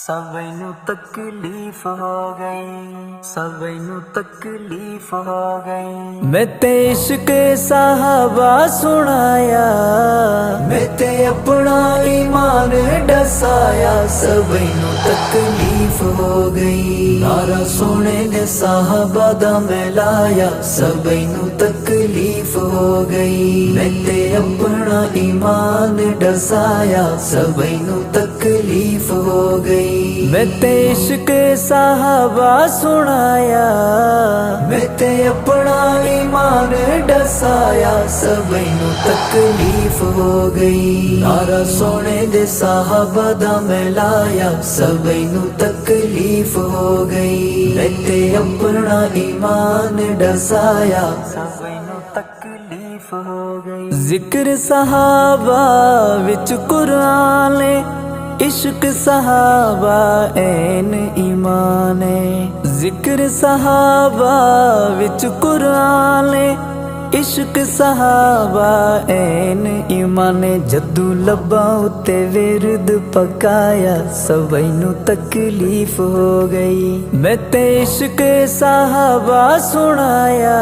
सबैनु तकलीफ हो गई, सबैनु तकलीफ हो गई। मैं ते इश्क साहबा सुनाया, मैं ते अपना ईमान डसाया। सबैनु तकलीफ हो गई, नारा सोने ने साहबा दा मैं लाया। सबैनु तकलीफ हो गई, मैं ते अपना ईमान डसाया। सबैनु तकलीफ हो गई। मैं ते इश्क साहबा सुनाया, मैं ते अपना ईमान डसाया। सबैनु तकलीफ हो गई, नारा सोने दे साहबा दा मैं लाया। सबैनु तकलीफ हो गई, मैं ते अपना ईमान डसाया। सबैनु तकलीफ हो गई। जिक्र सहाबा विच कुरान, इश्क सहाबा ऐन ईमान। जिक्र सहाबा विच कुरान, इश्क सहाबा ऐन ईमान। जदू लब्बा उत्ते विरद पकाया, सबैनु तकलीफ हो गई। मैं ते इश्क सहाबा सुनाया,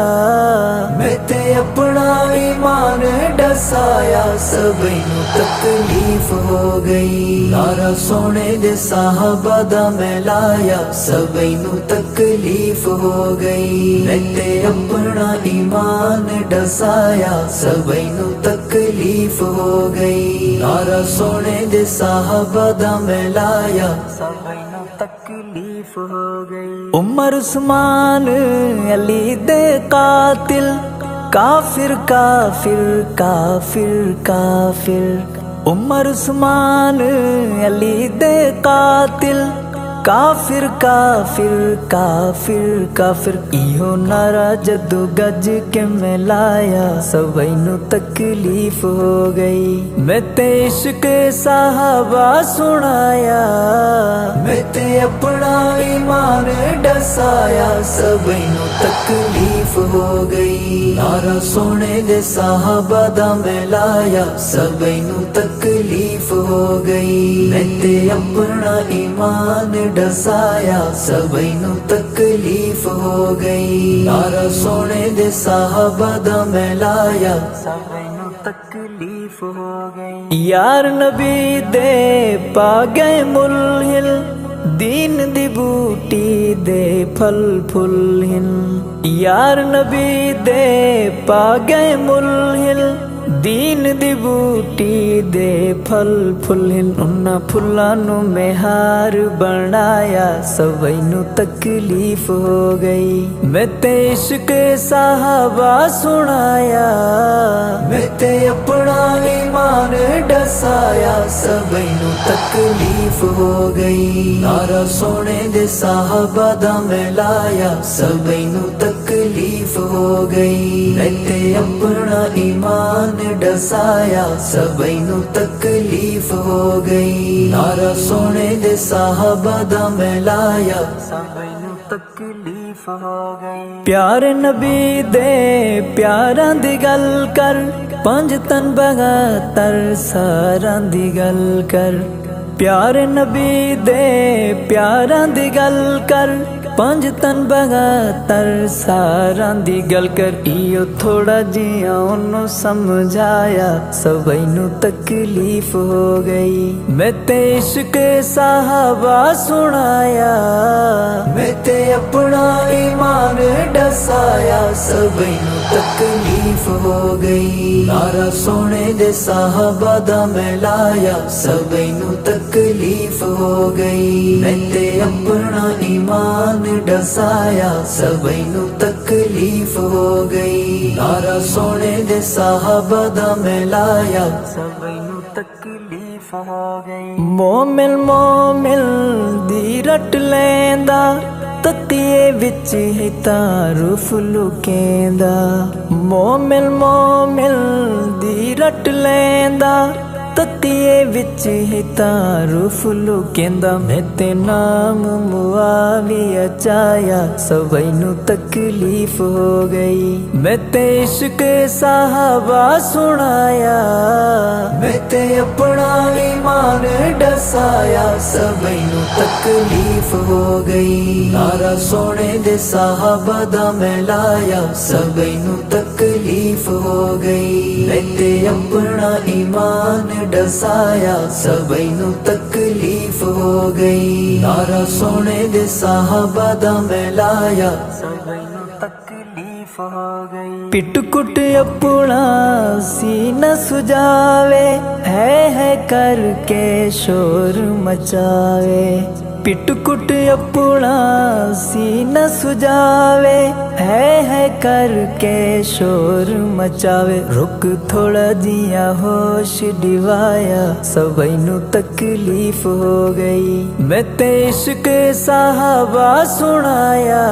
मैं ते अपना ईमान डसाया। सबैनु तकलीफ हो गई, नारा सोने दे साहबा दा मैं लाया। सबैनु तकलीफ हो गई, मैं ते अपना ईमान डसाया। सबैनु तकलीफ हो गई, नारा सोने दे साहबा दा मैं लाया। सबैनु तकलीफ हो गई। उमर उस्मान अली दे कातिल, काफिर काफिर काफिर काफिर। उमर उस्मान अली दे कातिल, काफिर काफिर काफिर काफिर। इहो नारा जदू गज के मैं लाया। सबैनु तकलीफ हो गई, मैं ते इश्क साहबा सुनाया, मैं ते अपना ईमान डसाया। सबैनु तकलीफ हो गई, नारा सोने दे साहबा दा मैं लाया। सबैनु तकलीफ हो गई, मैं ते अपना ईमान डसाया। सबैनु तकलीफ हो गई, नारा सोने दे साहबा दा मैं लाया। सबैनु तकलीफ हो गई। यार नबी दे पा गए मुलहिल, दीन दी बूटी दे फल फुलहिन। यार नबी दे पा गए मुलहिल, दीन दी बूटी दे फल फुलहिन। उन्ना फुल्लां नू मैं हार बनाया। सबैनु तकलीफ हो गई, मैं ते इश्क साहबा सुनाया, मैं ते अपना ईमान डसाया। सबैनु तकलीफ हो गई, नारा सोने दे साहबा दा मैं लाया। सबैनु तकलीफ हो गई, मैं ते अपना ईमान डसाया। सबैनु तकलीफ हो गई, नारा सोने दे साहबा दा मैं लाया। सबैनु तकलीफ हो गई। प्यारे नबी दे प्यारां दी गल कर, पंज तन बहत्तर सारां दी गल कर। प्यारे नबी दे प्यारां दी गल कर, पंज तन बहत्तर सारां दी गल कर। इयो थोड़ा जिया ओनू समझाया। सबैनु तकलीफ हो गई, मैं ते इश्क साहबा सुनाया, मैं ते अपना ईमान डसाया। सबैनु तकलीफ हो गई, नारा सोने दे साहबा दा मैं लाया। सबैनु तकलीफ हो गई, मैं ते अपना ईमान डसाया। सबैनु तकलीफ हो गई, नारा सोने दे साहबा दा मैं लाया। सबैनु तकलीफ हो गई। मोमिल मोमिल दी रट लैंदा, ततिए विच ही तारुफ लुकेंदा। मोमिल मोमिल दी रट लैंदा, ततिए विच ही तारुफ लुकेंदा। मैं ते नाम मुआविया मचाया सबई नू तकलीफ हो गई। मैं ते इश्क साहबा सुनाया, मैं ते अपना ईमान डसाया सबई नू तकलीफ हो गई। नारा सोने दे साहबा दा मैं लाया सबई नू तकलीफ हो गई। मैं ते अपना ईमान डसाया सबई नू तकलीफ हो गई। नारा सोने दे साहबा दा मैं लाया सबई नू तकलीफ हो गई। पिट कुट अपना सीना सुजावे, है करके शोर मचावे। पिट कुट अपना सीना सुजावे, है करके शोर मचावे। रुक थोड़ा जिया होश दिवाया सबई नू तकलीफ हो गई। मैं ते इश्क साहबा सुनाया,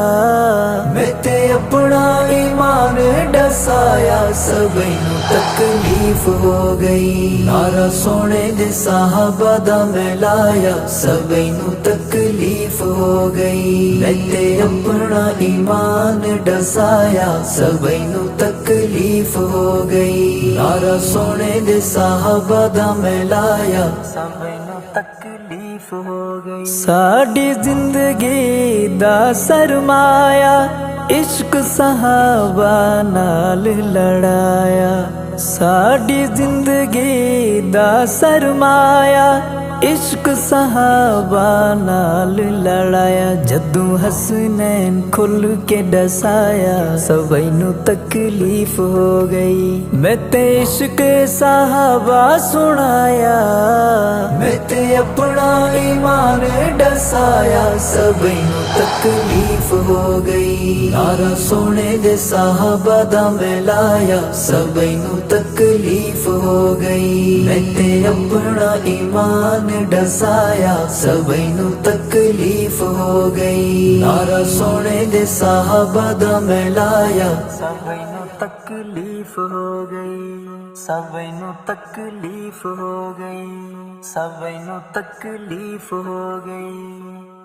मैं ते अपना ईमान डसाया सबई नू तकलीफ हो गई। नारा सोने दे साहबा दा मैं लाया सबई नू तकलीफ हो गई। मैं ते अपना ईमान डसाया सबई नू तकलीफ हो गई। नारा सोने दे साहबा दा मैं लाया सबई नू तकलीफ हो गई। साडी जिंदगी दा सरमाया इश्क साहबा नाल लड़ाया। साडी जिंदगी दा सरमाया इश्क साहबा नाल लड़ाया। जदू हसनैन खुल के डसाया सबई नू तकलीफ हो गई। मैं ते इश्क साहबा सुनाया, मैं ते अपना ईमान डसाया सबई नू तकलीफ हो गई। नारा सोने दे साहबा दा मैं लाया सबई नू तकलीफ हो गई। मैं ते अपना ईमान डसाया सबई नू तकलीफ हो गई। नारा सोने दे साहबा दा मैं लाया सबई नू तकलीफ हो गई। सबई नू तकलीफ हो गई। सबई नू तकलीफ हो गई।